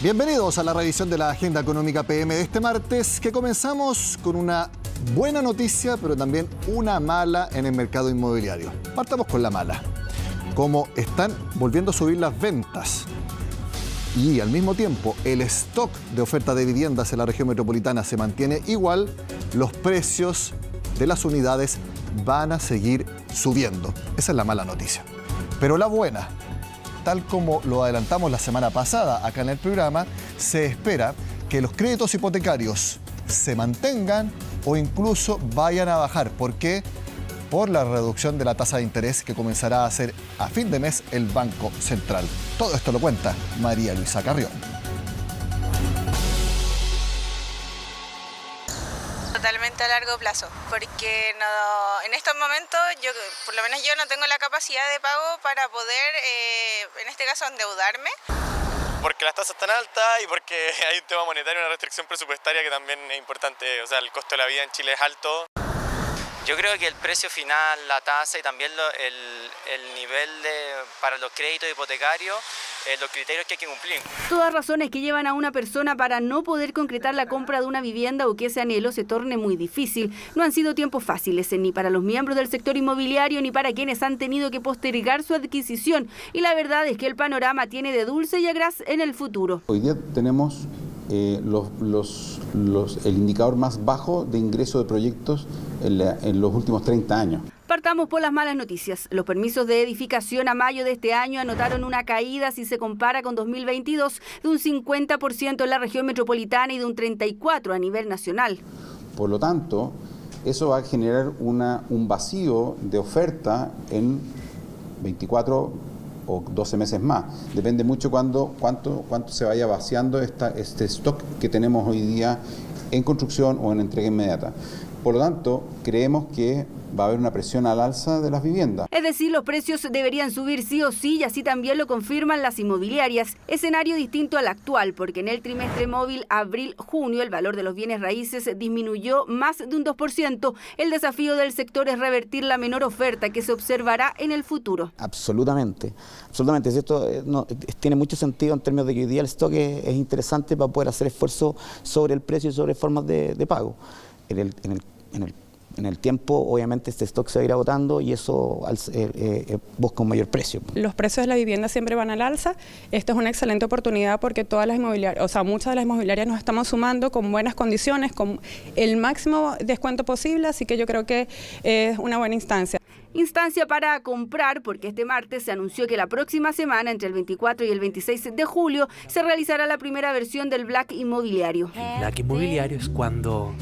Bienvenidos a la revisión de la Agenda Económica PM de este martes, que comenzamos con una buena noticia, pero también una mala en el mercado inmobiliario. Partamos con la mala. Como están volviendo a subir las ventas y al mismo tiempo el stock de oferta de viviendas en la región metropolitana se mantiene igual, los precios de las unidades van a seguir subiendo. Esa es la mala noticia. Pero la buena, tal como lo adelantamos la semana pasada acá en el programa, se espera que los créditos hipotecarios se mantengan o incluso vayan a bajar. ¿Por qué? Por la reducción de la tasa de interés que comenzará a hacer a fin de mes el Banco Central. Todo esto lo cuenta María Luisa Carrión. Totalmente a largo plazo, porque en estos momentos por lo menos yo no tengo la capacidad de pago para poder, en este caso, endeudarme. Porque las tasas están altas y porque hay un tema monetario, una restricción presupuestaria que también es importante. O sea, el costo de la vida en Chile es alto. Yo creo que el precio final, la tasa y también el nivel para los créditos hipotecarios, los criterios que hay que cumplir. Todas razones que llevan a una persona para no poder concretar la compra de una vivienda o que ese anhelo se torne muy difícil. No han sido tiempos fáciles ni para los miembros del sector inmobiliario ni para quienes han tenido que postergar su adquisición. Y la verdad es que el panorama tiene de dulce y a gras en el futuro. Hoy día tenemos el indicador más bajo de ingreso de proyectos en los últimos 30 años. Partamos por las malas noticias. Los permisos de edificación a mayo de este año anotaron una caída si se compara con 2022 de un 50% en la región metropolitana y de un 34% a nivel nacional. Por lo tanto, eso va a generar un vacío de oferta en 24 o 12 meses más. Depende mucho cuánto se vaya vaciando este stock que tenemos hoy día en construcción o en entrega inmediata. Por lo tanto, creemos que va a haber una presión al alza de las viviendas. Es decir, los precios deberían subir sí o sí y así también lo confirman las inmobiliarias. Escenario distinto al actual, porque en el trimestre móvil abril-junio el valor de los bienes raíces disminuyó más de un 2%. El desafío del sector es revertir la menor oferta que se observará en el futuro. Absolutamente. Esto tiene mucho sentido en términos de que hoy día el stock es interesante para poder hacer esfuerzo sobre el precio y sobre formas de pago. En el tiempo, obviamente, este stock se va a ir agotando y eso busca un mayor precio. Los precios de la vivienda siempre van al alza. Esta es una excelente oportunidad porque todas las inmobiliarias, muchas de las inmobiliarias nos estamos sumando con buenas condiciones, con el máximo descuento posible, así que yo creo que es una buena instancia. Instancia para comprar, porque este martes se anunció que la próxima semana, entre el 24 y el 26 de julio, se realizará la primera versión del Black Inmobiliario. El Black Inmobiliario es cuando,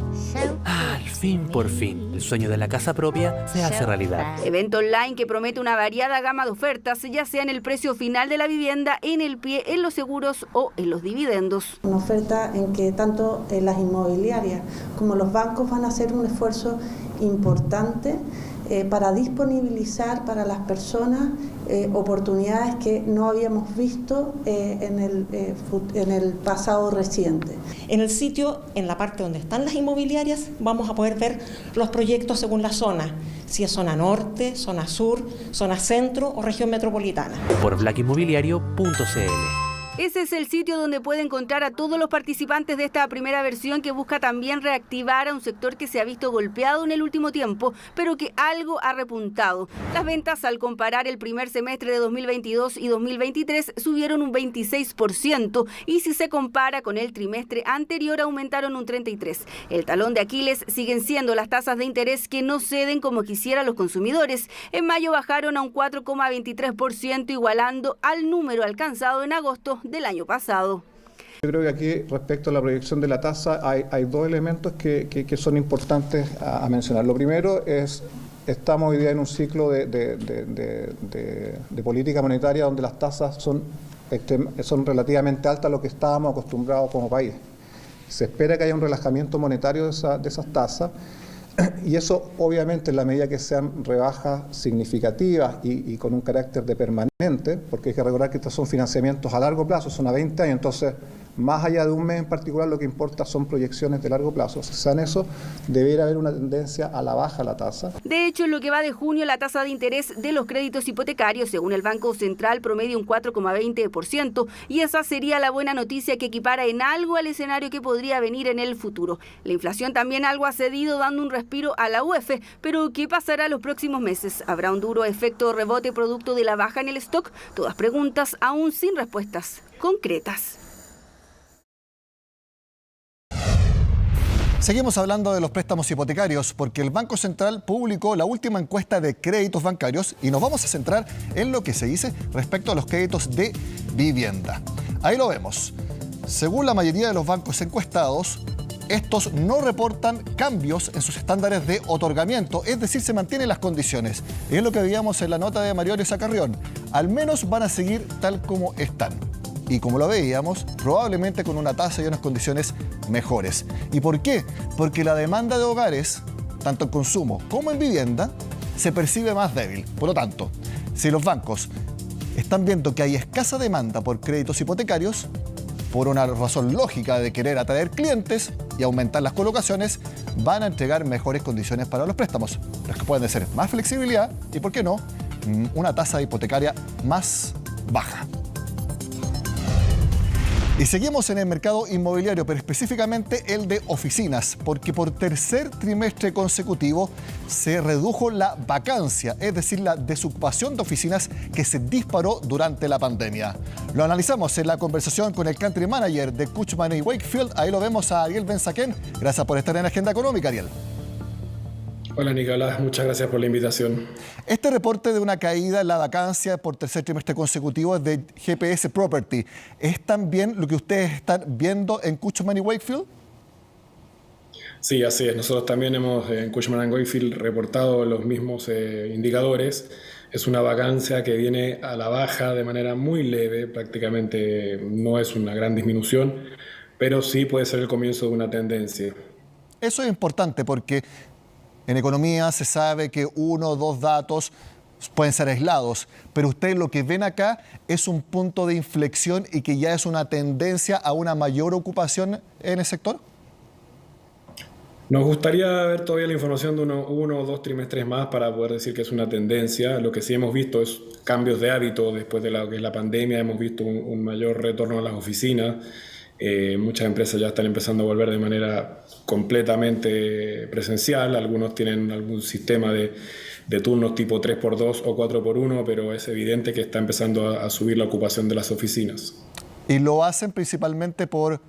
por fin, el sueño de la casa propia se hace realidad. Evento online que promete una variada gama de ofertas, ya sea en el precio final de la vivienda, en el pie, en los seguros o en los dividendos. Una oferta en que tanto las inmobiliarias como los bancos van a hacer un esfuerzo importante para disponibilizar para las personas oportunidades que no habíamos visto en el pasado reciente. En el sitio, en la parte donde están las inmobiliarias, vamos a poder ver los proyectos según la zona, si es zona norte, zona sur, zona centro o región metropolitana. Por blackinmobiliario.cl. Ese es el sitio donde puede encontrar a todos los participantes de esta primera versión que busca también reactivar a un sector que se ha visto golpeado en el último tiempo, pero que algo ha repuntado. Las ventas al comparar el primer semestre de 2022 y 2023 subieron un 26% y si se compara con el trimestre anterior aumentaron un 33%. El talón de Aquiles siguen siendo las tasas de interés que no ceden como quisieran los consumidores. En mayo bajaron a un 4,23%, igualando al número alcanzado en agosto del año pasado. Yo creo que aquí, respecto a la proyección de la tasa, hay dos elementos que son importantes a mencionar. Lo primero es, estamos hoy día en un ciclo de política monetaria donde las tasas son relativamente altas a lo que estábamos acostumbrados como país. Se espera que haya un relajamiento monetario de esas tasas. Y eso, obviamente, en la medida que sean rebajas significativas y con un carácter de permanente, porque hay que recordar que estos son financiamientos a largo plazo, son a 20 años, entonces más allá de un mes en particular, lo que importa son proyecciones de largo plazo. Si sean eso, debería haber una tendencia a la baja la tasa. De hecho, en lo que va de junio, la tasa de interés de los créditos hipotecarios, según el Banco Central, promedia un 4,20%, y esa sería la buena noticia que equipara en algo al escenario que podría venir en el futuro. La inflación también algo ha cedido, dando un respiro a la UEF, pero ¿qué pasará los próximos meses? ¿Habrá un duro efecto rebote producto de la baja en el stock? Todas preguntas aún sin respuestas concretas. Seguimos hablando de los préstamos hipotecarios porque el Banco Central publicó la última encuesta de créditos bancarios y nos vamos a centrar en lo que se dice respecto a los créditos de vivienda. Ahí lo vemos. Según la mayoría de los bancos encuestados, estos no reportan cambios en sus estándares de otorgamiento, es decir, se mantienen las condiciones. Y es lo que veíamos en la nota de Mario Elisa Carrión. Al menos van a seguir tal como están. Y como lo veíamos, probablemente con una tasa y unas condiciones mejores. ¿Y por qué? Porque la demanda de hogares, tanto en consumo como en vivienda, se percibe más débil. Por lo tanto, si los bancos están viendo que hay escasa demanda por créditos hipotecarios, por una razón lógica de querer atraer clientes y aumentar las colocaciones, van a entregar mejores condiciones para los préstamos, las que pueden ser más flexibilidad y, ¿por qué no?, una tasa hipotecaria más baja. Y seguimos en el mercado inmobiliario, pero específicamente el de oficinas, porque por tercer trimestre consecutivo se redujo la vacancia, es decir, la desocupación de oficinas que se disparó durante la pandemia. Lo analizamos en la conversación con el Country Manager de Cushman & Wakefield. Ahí lo vemos a Ariel Ben-Saken. Gracias por estar en Agenda Económica, Ariel. Hola Nicolás, muchas gracias por la invitación. Este reporte de una caída en la vacancia por tercer trimestre consecutivo es de GPS Property. ¿Es también lo que ustedes están viendo en Cushman & Wakefield? Sí, así es. Nosotros también hemos en Cushman & Wakefield reportado los mismos indicadores. Es una vacancia que viene a la baja de manera muy leve, prácticamente no es una gran disminución, pero sí puede ser el comienzo de una tendencia. Eso es importante porque en economía se sabe que uno o dos datos pueden ser aislados, pero ustedes lo que ven acá es un punto de inflexión y que ya es una tendencia a una mayor ocupación en el sector. Nos gustaría ver todavía la información de uno o dos trimestres más para poder decir que es una tendencia. Lo que sí hemos visto es cambios de hábito después de lo que es la pandemia. Hemos visto un mayor retorno a las oficinas. Muchas empresas ya están empezando a volver de manera completamente presencial. Algunos tienen algún sistema de turnos tipo 3x2 o 4x1, pero es evidente que está empezando a subir la ocupación de las oficinas. Y lo hacen principalmente por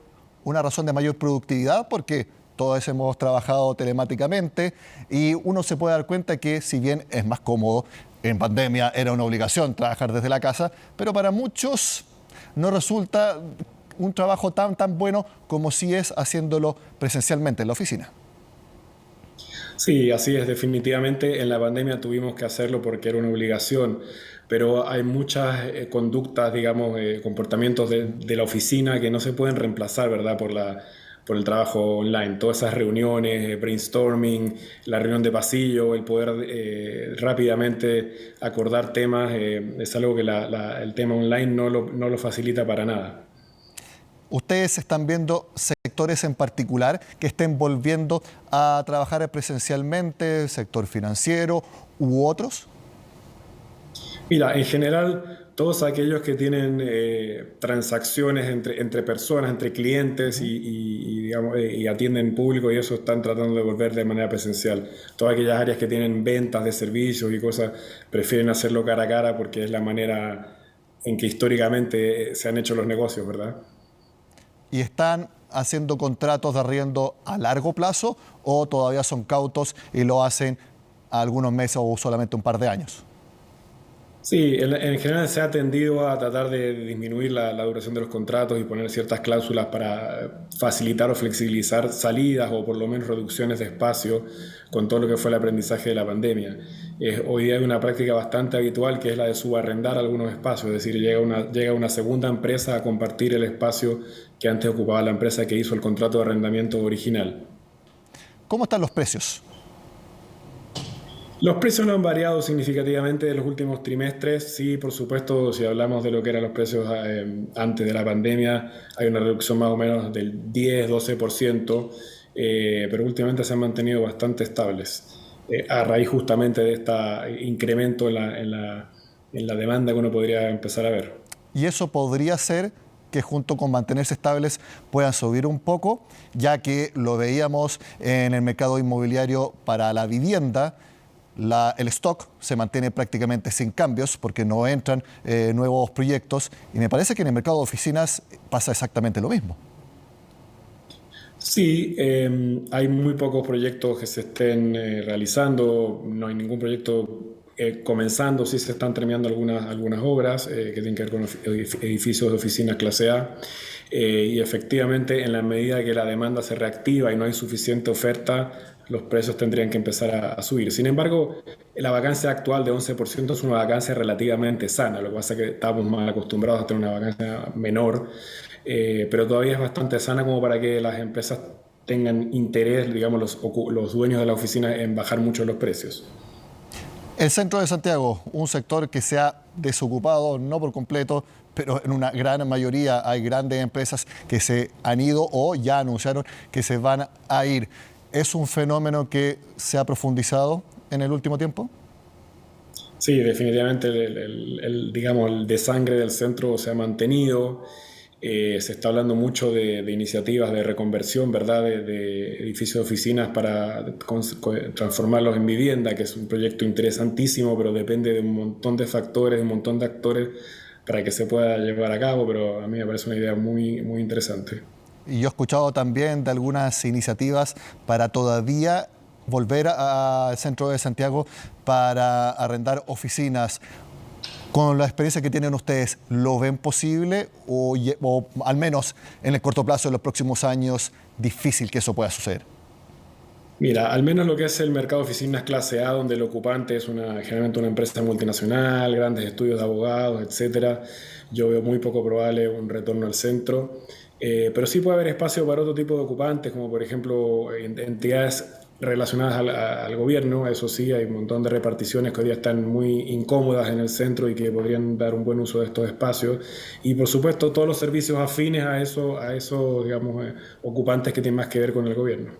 una razón de mayor productividad, porque todos hemos trabajado telemáticamente y uno se puede dar cuenta que si bien es más cómodo, en pandemia era una obligación trabajar desde la casa, pero para muchos no resulta un trabajo tan bueno como si es haciéndolo presencialmente en la oficina. Sí, así es, definitivamente en la pandemia tuvimos que hacerlo porque era una obligación, pero hay muchas conductas, digamos, comportamientos de la oficina que no se pueden reemplazar, ¿verdad?, por el trabajo online. Todas esas reuniones, brainstorming, la reunión de pasillo, el poder rápidamente acordar temas, es algo que el tema online no lo facilita para nada. ¿Ustedes están viendo sectores en particular que estén volviendo a trabajar presencialmente, sector financiero u otros? Mira, en general, todos aquellos que tienen transacciones entre personas, entre clientes y atienden público y eso están tratando de volver de manera presencial. Todas aquellas áreas que tienen ventas de servicios y cosas prefieren hacerlo cara a cara porque es la manera en que históricamente se han hecho los negocios, ¿verdad? ¿Y están haciendo contratos de arriendo a largo plazo o todavía son cautos y lo hacen a algunos meses o solamente un par de años? Sí, en general se ha tendido a tratar de disminuir la duración de los contratos y poner ciertas cláusulas para facilitar o flexibilizar salidas o por lo menos reducciones de espacio con todo lo que fue el aprendizaje de la pandemia. Hoy día hay una práctica bastante habitual que es la de subarrendar algunos espacios, es decir, llega una segunda empresa a compartir el espacio que antes ocupaba la empresa que hizo el contrato de arrendamiento original. ¿Cómo están los precios? Los precios no han variado significativamente en los últimos trimestres. Sí, por supuesto, si hablamos de lo que eran los precios antes de la pandemia, hay una reducción más o menos del 10-12%, pero últimamente se han mantenido bastante estables, a raíz justamente de este incremento en la demanda que uno podría empezar a ver. Y eso podría ser que junto con mantenerse estables puedan subir un poco, ya que lo veíamos en el mercado inmobiliario para la vivienda. El stock se mantiene prácticamente sin cambios porque no entran nuevos proyectos, y me parece que en el mercado de oficinas pasa exactamente lo mismo. Sí, hay muy pocos proyectos que se estén realizando, no hay ningún proyecto comenzando, sí se están terminando algunas obras que tienen que ver con edificios de oficinas clase A, y efectivamente en la medida que la demanda se reactiva y no hay suficiente oferta, los precios tendrían que empezar a subir. Sin embargo, la vacancia actual de 11% es una vacancia relativamente sana. Lo que pasa es que estamos más acostumbrados a tener una vacancia menor, pero todavía es bastante sana como para que las empresas tengan interés, digamos, los dueños de la oficina en bajar mucho los precios. El centro de Santiago, un sector que se ha desocupado, no por completo, pero en una gran mayoría hay grandes empresas que se han ido o ya anunciaron que se van a ir. ¿Es un fenómeno que se ha profundizado en el último tiempo? Sí, definitivamente el desangre del centro se ha mantenido. Se está hablando mucho de iniciativas de reconversión, ¿verdad?, de edificios de oficinas para transformarlos en vivienda, que es un proyecto interesantísimo, pero depende de un montón de factores, de un montón de actores para que se pueda llevar a cabo, pero a mí me parece una idea muy, muy interesante. Y yo he escuchado también de algunas iniciativas para todavía volver al centro de Santiago para arrendar oficinas. Con la experiencia que tienen ustedes, ¿lo ven posible o al menos en el corto plazo, en los próximos años, difícil que eso pueda suceder? Mira, al menos lo que es el mercado de oficinas clase A, donde el ocupante es generalmente una empresa multinacional, grandes estudios de abogados, etcétera, yo veo muy poco probable un retorno al centro. Pero sí puede haber espacio para otro tipo de ocupantes, como por ejemplo entidades relacionadas al gobierno. Eso sí, hay un montón de reparticiones que hoy día están muy incómodas en el centro y que podrían dar un buen uso de estos espacios. Y por supuesto todos los servicios afines a esos digamos, ocupantes que tienen más que ver con el gobierno.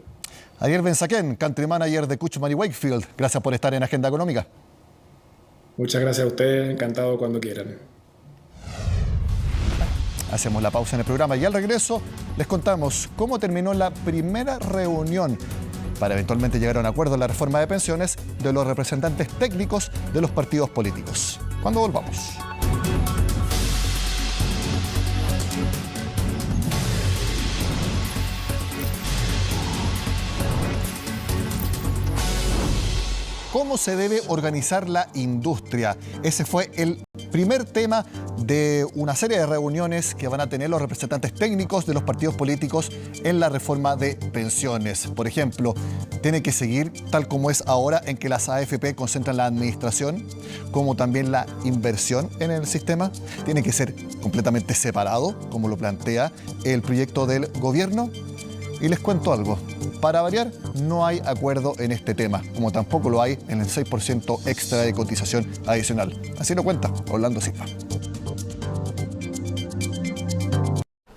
Ariel Benzaquén, Country Manager de Cushman & Wakefield, gracias por estar en Agenda Económica. Muchas gracias a ustedes, encantado cuando quieran. Hacemos la pausa en el programa y al regreso les contamos cómo terminó la primera reunión para eventualmente llegar a un acuerdo en la reforma de pensiones de los representantes técnicos de los partidos políticos. Cuando volvamos. ¿Cómo se debe organizar la industria? Ese fue el primer tema de una serie de reuniones que van a tener los representantes técnicos de los partidos políticos en la reforma de pensiones. Por ejemplo, ¿tiene que seguir tal como es ahora, en que las AFP concentran la administración, como también la inversión en el sistema? ¿Tiene que ser completamente separado, como lo plantea el proyecto del gobierno? Y les cuento algo. Para variar, no hay acuerdo en este tema, como tampoco lo hay en el 6% extra de cotización adicional. Así lo cuenta Orlando Silva.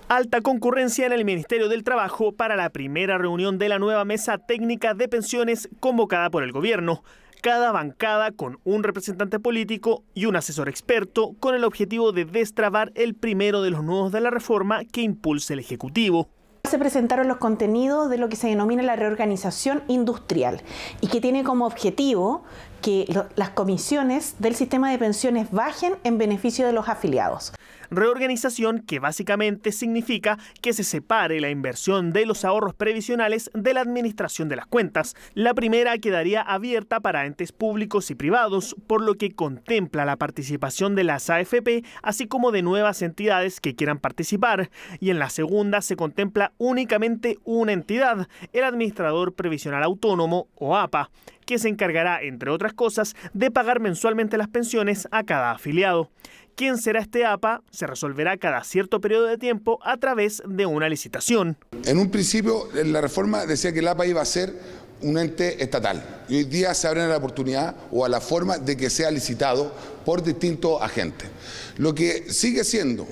Alta concurrencia en el Ministerio del Trabajo para la primera reunión de la nueva mesa técnica de pensiones convocada por el gobierno. Cada bancada con un representante político y un asesor experto, con el objetivo de destrabar el primero de los nudos de la reforma que impulse el Ejecutivo. Se presentaron los contenidos de lo que se denomina la reorganización industrial y que tiene como objetivo que las comisiones del sistema de pensiones bajen en beneficio de los afiliados. Reorganización que básicamente significa que se separe la inversión de los ahorros previsionales de la administración de las cuentas. La primera quedaría abierta para entes públicos y privados, por lo que contempla la participación de las AFP, así como de nuevas entidades que quieran participar. Y en la segunda se contempla únicamente una entidad, el Administrador Previsional Autónomo, o APA, que se encargará, entre otras cosas, de pagar mensualmente las pensiones a cada afiliado. ¿Quién será este APA? Se resolverá cada cierto periodo de tiempo a través de una licitación. En un principio, la reforma decía que el APA iba a ser un ente estatal y hoy día se abre a la oportunidad o a la forma de que sea licitado por distintos agentes. Lo que sigue siendo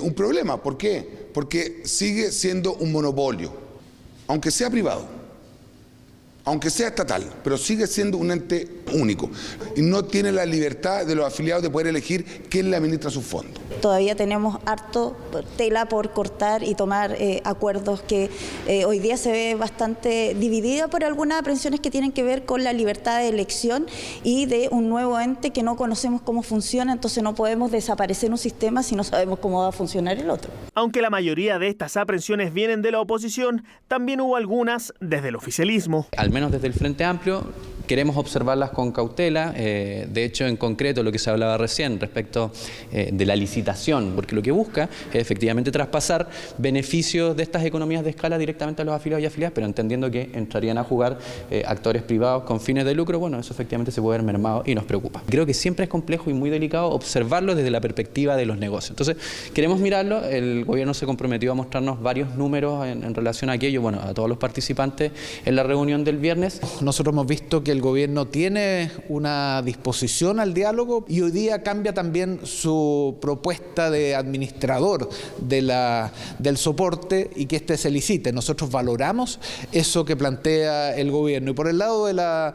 un problema. ¿Por qué? Porque sigue siendo un monopolio, aunque sea privado, aunque sea estatal, pero sigue siendo un ente único y no tiene la libertad de los afiliados de poder elegir quién le administra sus fondos. Todavía tenemos harto tela por cortar y tomar acuerdos que hoy día se ve bastante dividida por algunas aprensiones que tienen que ver con la libertad de elección y de un nuevo ente que no conocemos cómo funciona, entonces no podemos desaparecer un sistema si no sabemos cómo va a funcionar el otro. Aunque la mayoría de estas aprensiones vienen de la oposición, también hubo algunas desde el oficialismo. Al menos desde el Frente Amplio queremos observarlas con cautela, de hecho en concreto lo que se hablaba recién respecto de la licitación, porque lo que busca es efectivamente traspasar beneficios de estas economías de escala directamente a los afiliados y afiliadas, pero entendiendo que entrarían a jugar actores privados con fines de lucro, bueno, eso efectivamente se puede ver mermado y nos preocupa. Creo que siempre es complejo y muy delicado observarlo desde la perspectiva de los negocios. Entonces, queremos mirarlo, el gobierno se comprometió a mostrarnos varios números en relación a aquello, bueno, a todos los participantes en la reunión del viernes. Nosotros hemos visto que el gobierno tiene una disposición al diálogo y hoy día cambia también su propuesta de administrador del soporte y que éste se licite. Nosotros valoramos eso que plantea el gobierno y por el lado de la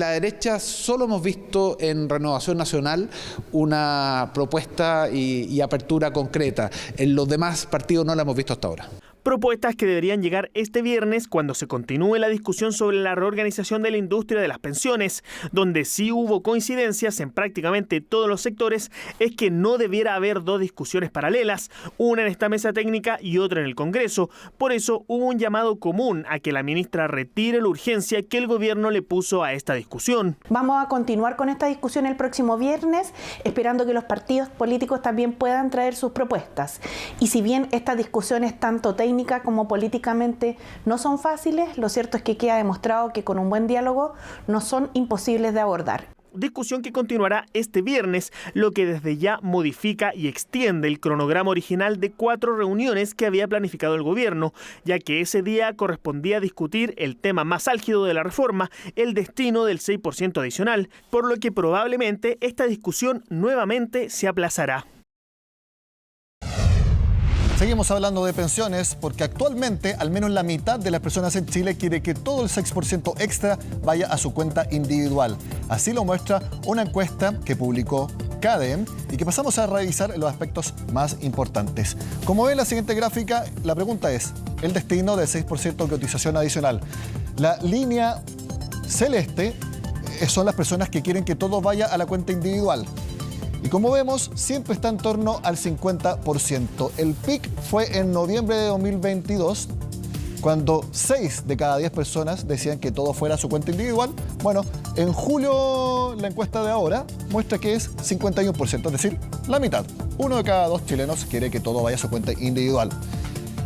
derecha solo hemos visto en Renovación Nacional una propuesta y apertura concreta. En los demás partidos no la hemos visto hasta ahora. Propuestas que deberían llegar este viernes cuando se continúe la discusión sobre la reorganización de la industria de las pensiones, donde sí hubo coincidencias en prácticamente todos los sectores, es que no debiera haber dos discusiones paralelas, una en esta mesa técnica y otra en el Congreso. Por eso hubo un llamado común a que la ministra retire la urgencia que el gobierno le puso a esta discusión. Vamos a continuar con esta discusión el próximo viernes, esperando que los partidos políticos también puedan traer sus propuestas. Y si bien esta discusión es tanto técnica como políticamente no son fáciles, lo cierto es que queda demostrado que con un buen diálogo no son imposibles de abordar. Discusión que continuará este viernes, lo que desde ya modifica y extiende el cronograma original de 4 reuniones que había planificado el gobierno, ya que ese día correspondía discutir el tema más álgido de la reforma, el destino del 6% adicional, por lo que probablemente esta discusión nuevamente se aplazará. Seguimos hablando de pensiones porque actualmente al menos la mitad de las personas en Chile quiere que todo el 6% extra vaya a su cuenta individual. Así lo muestra una encuesta que publicó CADEM y que pasamos a revisar los aspectos más importantes. Como ven en la siguiente gráfica, la pregunta es el destino del 6% de cotización adicional. La línea celeste son las personas que quieren que todo vaya a la cuenta individual. Y como vemos, siempre está en torno al 50%. El pic fue en noviembre de 2022, cuando 6 de cada 10 personas decían que todo fuera a su cuenta individual. Bueno, en julio la encuesta de ahora muestra que es 51%, es decir, la mitad. 1 de cada 2 chilenos quiere que todo vaya a su cuenta individual.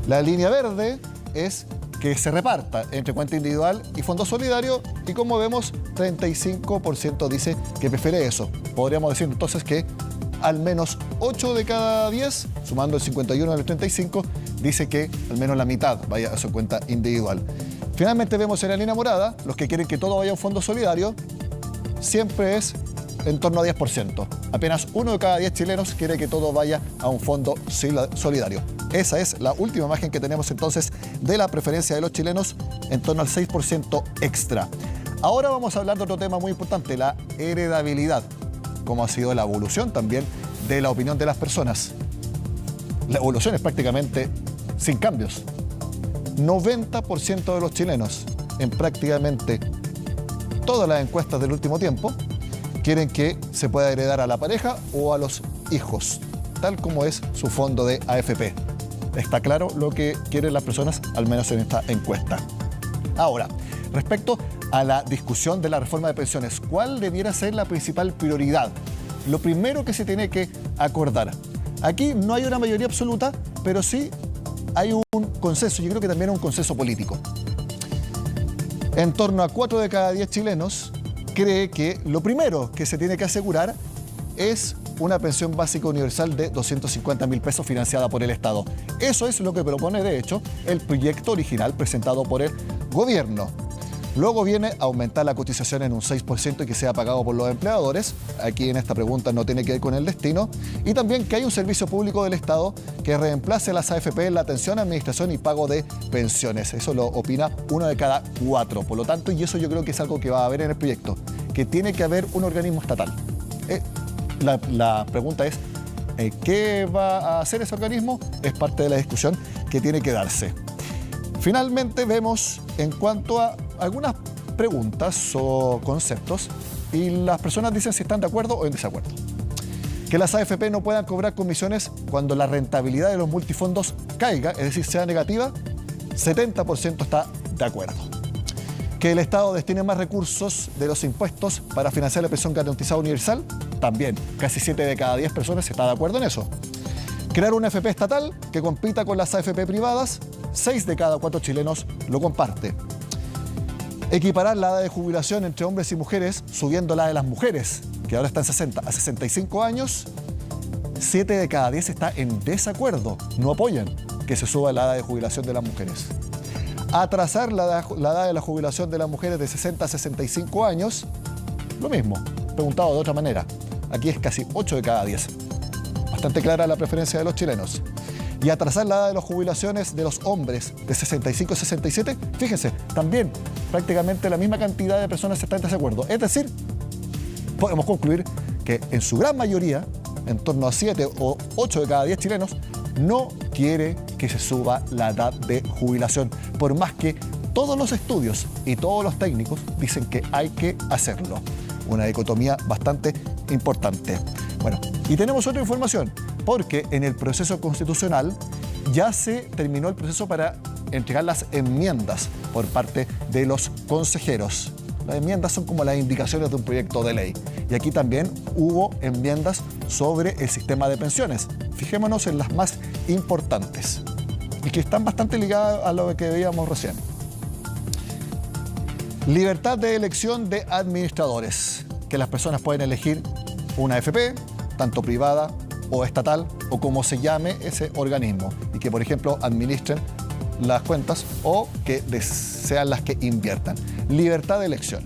La línea verde es que se reparta entre cuenta individual y fondo solidario y como vemos 35% dice que prefiere eso. Podríamos decir entonces que al menos 8 de cada 10, sumando el 51 al 35, dice que al menos la mitad vaya a su cuenta individual. Finalmente vemos en la línea morada, los que quieren que todo vaya a un fondo solidario, siempre es en torno a 10%. Apenas 1 de cada 10 chilenos quiere que todo vaya a un fondo solidario. Esa es la última imagen que tenemos entonces de la preferencia de los chilenos en torno al 6% extra. Ahora vamos a hablar de otro tema muy importante, la heredabilidad. Cómo ha sido la evolución también de la opinión de las personas. La evolución es prácticamente sin cambios. 90% de los chilenos en prácticamente todas las encuestas del último tiempo quieren que se pueda heredar a la pareja o a los hijos, tal como es su fondo de AFP. Está claro lo que quieren las personas, al menos en esta encuesta. Ahora, respecto a la discusión de la reforma de pensiones, ¿cuál debiera ser la principal prioridad? Lo primero que se tiene que acordar. Aquí no hay una mayoría absoluta, pero sí hay un consenso, yo creo que también un consenso político. En torno a 4 de cada 10 chilenos cree que lo primero que se tiene que asegurar es una pensión básica universal de 250.000 pesos financiada por el Estado. Eso es lo que propone, de hecho, el proyecto original presentado por el gobierno. Luego viene aumentar la cotización en un 6% y que sea pagado por los empleadores. Aquí en esta pregunta no tiene que ver con el destino. Y también que hay un servicio público del Estado que reemplace las AFP en la atención, administración y pago de pensiones. Eso lo opina 1 de cada 4. Por lo tanto, y eso yo creo que es algo que va a haber en el proyecto, que tiene que haber un organismo estatal. La pregunta es, ¿qué va a hacer ese organismo? Es parte de la discusión que tiene que darse. Finalmente vemos en cuanto a algunas preguntas o conceptos y las personas dicen si están de acuerdo o en desacuerdo. Que las AFP no puedan cobrar comisiones cuando la rentabilidad de los multifondos caiga, es decir, sea negativa, 70% está de acuerdo. Que el Estado destine más recursos de los impuestos para financiar la pensión garantizada universal, también casi 7 de cada 10 personas está de acuerdo en eso. Crear una AFP estatal que compita con las AFP privadas, 6 de cada 4 chilenos lo comparte. Equiparar la edad de jubilación entre hombres y mujeres, subiendo la de las mujeres, que ahora está en 60 a 65 años, 7 de cada 10 está en desacuerdo, no apoyan que se suba la edad de jubilación de las mujeres. Atrasar la edad de la jubilación de las mujeres de 60 a 65 años, lo mismo, preguntado de otra manera. Aquí es casi 8 de cada 10. Bastante clara la preferencia de los chilenos. Y atrasar la edad de las jubilaciones de los hombres de 65 a 67, fíjense, también prácticamente la misma cantidad de personas están en desacuerdo. Es decir, podemos concluir que en su gran mayoría, en torno a 7 o 8 de cada 10 chilenos, no quiere que se suba la edad de jubilación, por más que todos los estudios y todos los técnicos dicen que hay que hacerlo. Una dicotomía bastante importante. Bueno, y tenemos otra información, porque en el proceso constitucional ya se terminó el proceso para entregar las enmiendas por parte de los consejeros. Las enmiendas son como las indicaciones de un proyecto de ley. Y aquí también hubo enmiendas sobre el sistema de pensiones. Fijémonos en las más importantes y que están bastante ligadas a lo que veíamos recién. Libertad de elección de administradores, que las personas pueden elegir una AFP, tanto privada o estatal, o como se llame ese organismo, y que, por ejemplo, administren las cuentas o que sean las que inviertan. Libertad de elección.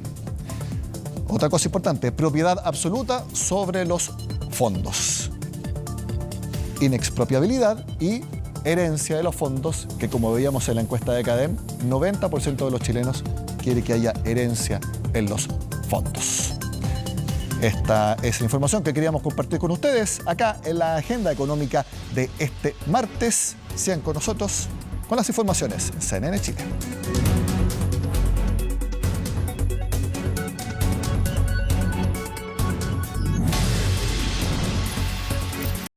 Otra cosa importante, propiedad absoluta sobre los fondos. Inexpropiabilidad y herencia de los fondos, que como veíamos en la encuesta de CADEM, 90% de los chilenos quiere que haya herencia en los fondos. Esta es la información que queríamos compartir con ustedes acá en la agenda económica de este martes. Sean con nosotros con las informaciones en CNN Chile.